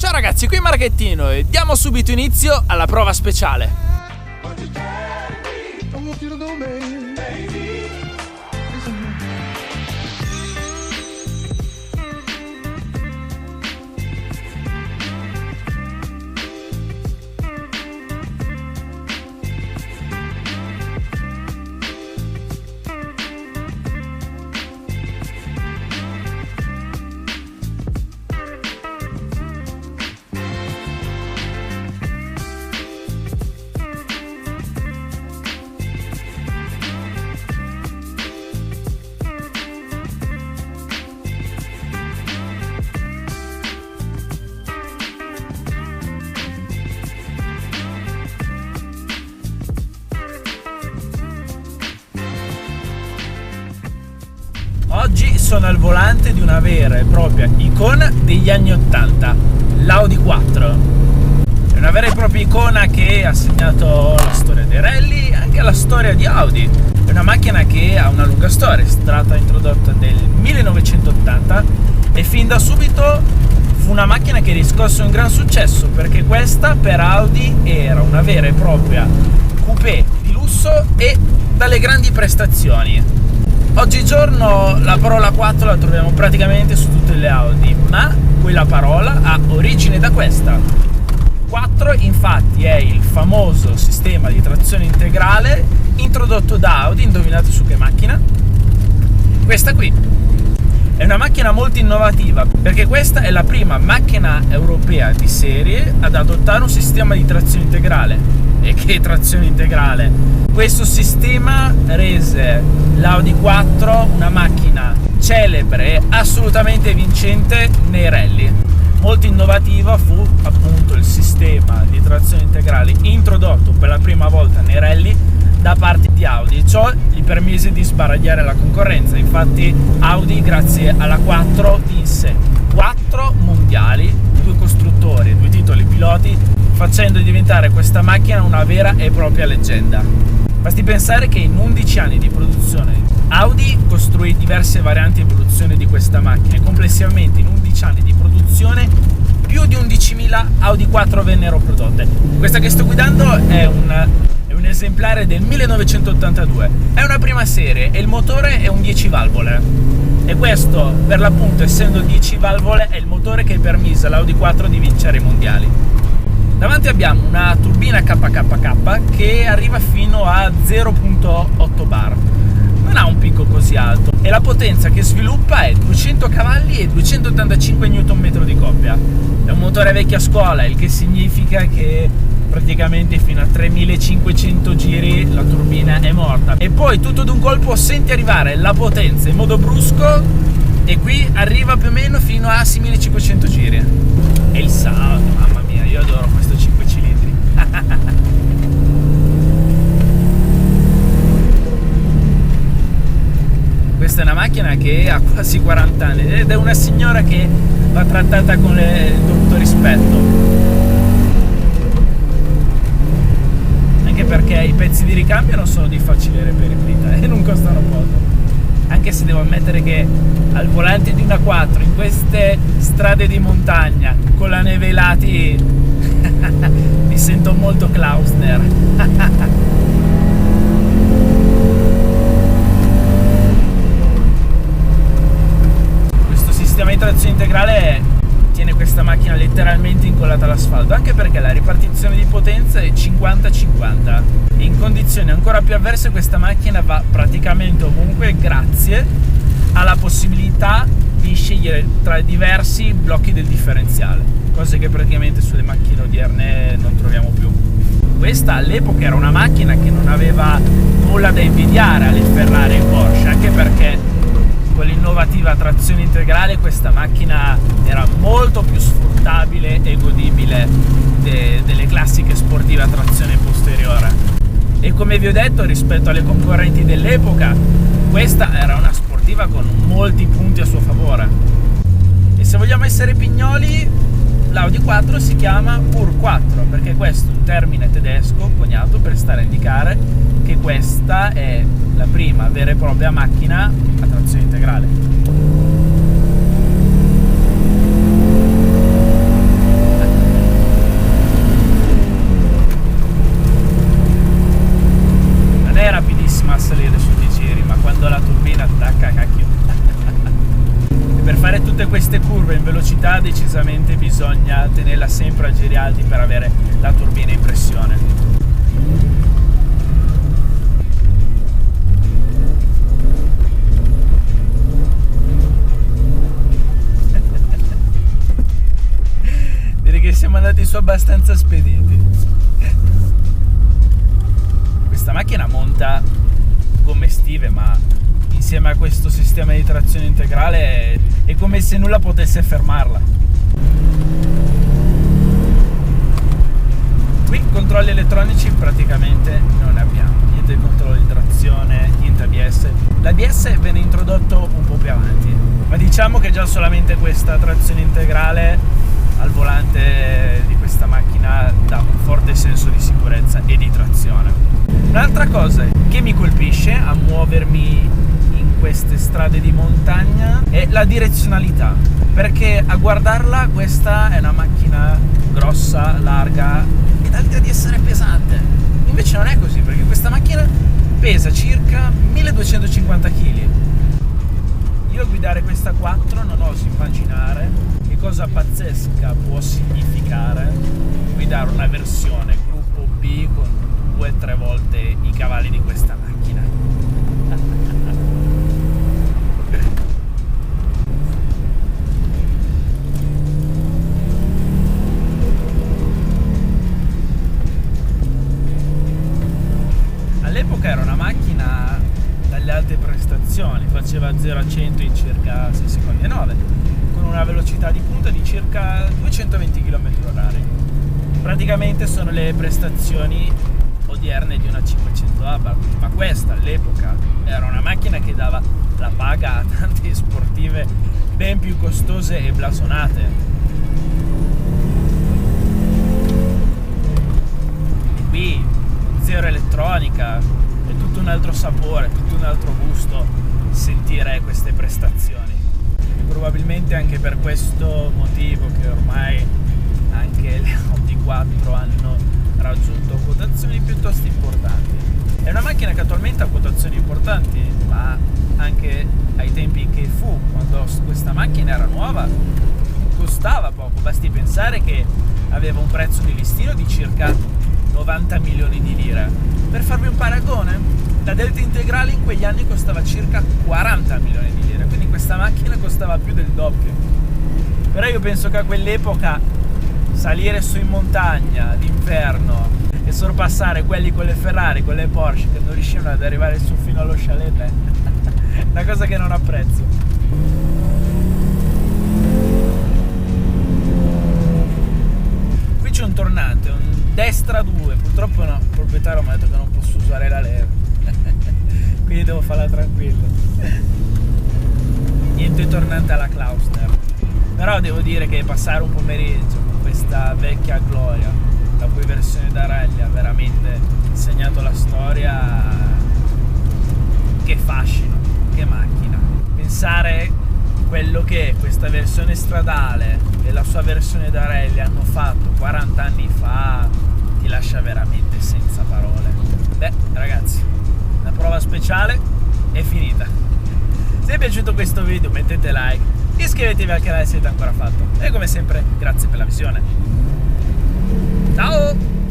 Ciao ragazzi, qui Marchettino e diamo subito inizio alla prova speciale. Oggi sono al volante di una vera e propria icona degli anni 80, l'Audi Quattro. È una vera e propria icona che ha segnato la storia dei rally e anche la storia di Audi. È una macchina che ha una lunga storia, è stata introdotta nel 1980 e fin da subito fu una macchina che riscosse un gran successo, perché questa per Audi era una vera e propria coupé di lusso e dalle grandi prestazioni. Oggigiorno la parola 4 la troviamo praticamente su tutte le Audi, ma quella parola ha origine da questa. 4 infatti è il famoso sistema di trazione integrale introdotto da Audi. Indovinate su che macchina? Questa qui. È una macchina molto innovativa, perché questa è la prima macchina europea di serie ad adottare un sistema di trazione integrale. E che trazione integrale! Questo sistema rese l'Audi 4 una macchina celebre e assolutamente vincente nei rally. Molto innovativa fu appunto il sistema di trazione integrale introdotto per la prima volta nei rally da parte di Audi. Ciò gli permise di sbaragliare la concorrenza. Infatti Audi, grazie alla 4, vinse 4 mondiali, 2 costruttori, 2 titoli piloti, facendo diventare questa macchina una vera e propria leggenda. Basti pensare che in 11 anni di produzione Audi costruì diverse varianti e evoluzioni di questa macchina e complessivamente in 11 anni di produzione più di 11.000 Audi 4 vennero prodotte. Questa che sto guidando è un esemplare del 1982, è una prima serie e il motore è un 10 valvole e questo per l'appunto, essendo 10 valvole, è il motore che permise all'Audi 4 di vincere i mondiali. Davanti abbiamo una turbina KKK che arriva fino a 0.8 bar, non ha un picco così alto e la potenza che sviluppa è 200 cavalli e 285 Nm di coppia. È un motore vecchia scuola, il che significa che praticamente fino a 3500 giri la turbina è morta e poi tutto d'un colpo senti arrivare la potenza in modo brusco e qui arriva più o meno fino a 6500 giri. E il sound, mamma mia, io adoro questo 5 cilindri. Questa è una macchina che ha quasi 40 anni ed è una signora che va trattata con il dovuto rispetto, anche perché i pezzi di ricambio non sono di facile reperibilità e non costano poco. Anche se devo ammettere che al volante di una 4 in queste strade di montagna con la neve ai lati mi sento molto Klausner. Questo sistema di trazione integrale tiene questa macchina letteralmente incollata all'asfalto, anche perché la ripartizione di potenza è 50-50 e in condizioni ancora più avverse questa macchina va praticamente ovunque grazie alla possibilità di scegliere tra diversi blocchi del differenziale, cose che praticamente sulle macchine odierne non troviamo più. Questa all'epoca era una macchina che non aveva nulla da invidiare alle Ferrari e Porsche, anche perché con l'innovativa trazione integrale questa macchina era molto più sfruttabile e godibile delle classiche sportive a trazione posteriore. E come vi ho detto, rispetto alle concorrenti dell'epoca, questa era una sportiva con molti punti a suo favore. E se vogliamo essere pignoli, l'Audi 4 si chiama pur 4, perché questo è un termine tedesco coniato per stare a indicare che questa è la prima vera e propria macchina a trazione integrale. praticamente bisogna tenerla sempre a giri alti per avere la turbina in pressione. Direi che siamo andati su abbastanza spediti. Questa macchina monta gomme estive, ma insieme a questo sistema di trazione integrale è come se nulla potesse fermarla. Qui controlli elettronici praticamente non ne abbiamo, niente di controllo di trazione, niente ABS. L'ABS venne introdotto un po' più avanti, ma diciamo che già solamente questa trazione integrale al volante di questa macchina dà un forte senso di sicurezza e di trazione. Un'altra cosa che mi colpisce a muovermi in queste strade di montagna è la direzionalità, perché a guardarla questa è una macchina grossa, larga e dà l'idea di essere pesante. Invece non è così, perché questa macchina pesa circa 1250 kg. Io a guidare questa Quattro non oso immaginare che cosa pazzesca può significare guidare una versione gruppo B con 2-3 volte i cavalli di questa macchina. All'epoca era una macchina dalle alte prestazioni, faceva 0 a 100 in circa 6 secondi e 9, con una velocità di punta di circa 220 km/h. Praticamente sono le prestazioni odierne di una 500 Abarth, ma questa all'epoca era una macchina che dava la paga a tante sportive ben più costose e blasonate. E qui zero elettronica, è tutto un altro sapore, tutto un altro gusto sentire queste prestazioni. E probabilmente anche per questo motivo che ormai anche le Audi Quattro hanno raggiunto quotazioni piuttosto importanti. È una macchina che attualmente ha quotazioni importanti, ma anche ai tempi che fu, quando questa macchina era nuova, costava poco. Basti pensare che aveva un prezzo di listino di circa 90 milioni di lire. Per farvi un paragone, la Delta integrale in quegli anni costava circa 40 milioni di lire, quindi questa macchina costava più del doppio. Però io penso che a quell'epoca salire su in montagna d'inverno e sorpassare quelli con le Ferrari, con le Porsche che non riuscivano ad arrivare su fino allo chalet è una cosa che non apprezzo. Qui c'è un tornante, un destra 2, purtroppo no, il proprietario mi ha detto che non posso usare la leva, quindi devo farla tranquillo. Niente tornante alla Clauster, però devo dire che passare un pomeriggio con questa vecchia gloria, la cui versione da rally ha veramente segnato la storia, che fascino, che macchina. Pensare quello che questa versione stradale e la sua versione da rally hanno fatto 40 anni fa ti lascia veramente senza parole. Beh ragazzi, la prova speciale è finita. Se vi è piaciuto questo video mettete like, iscrivetevi al canale se siete ancora fatto e come sempre grazie per la visione. Ciao!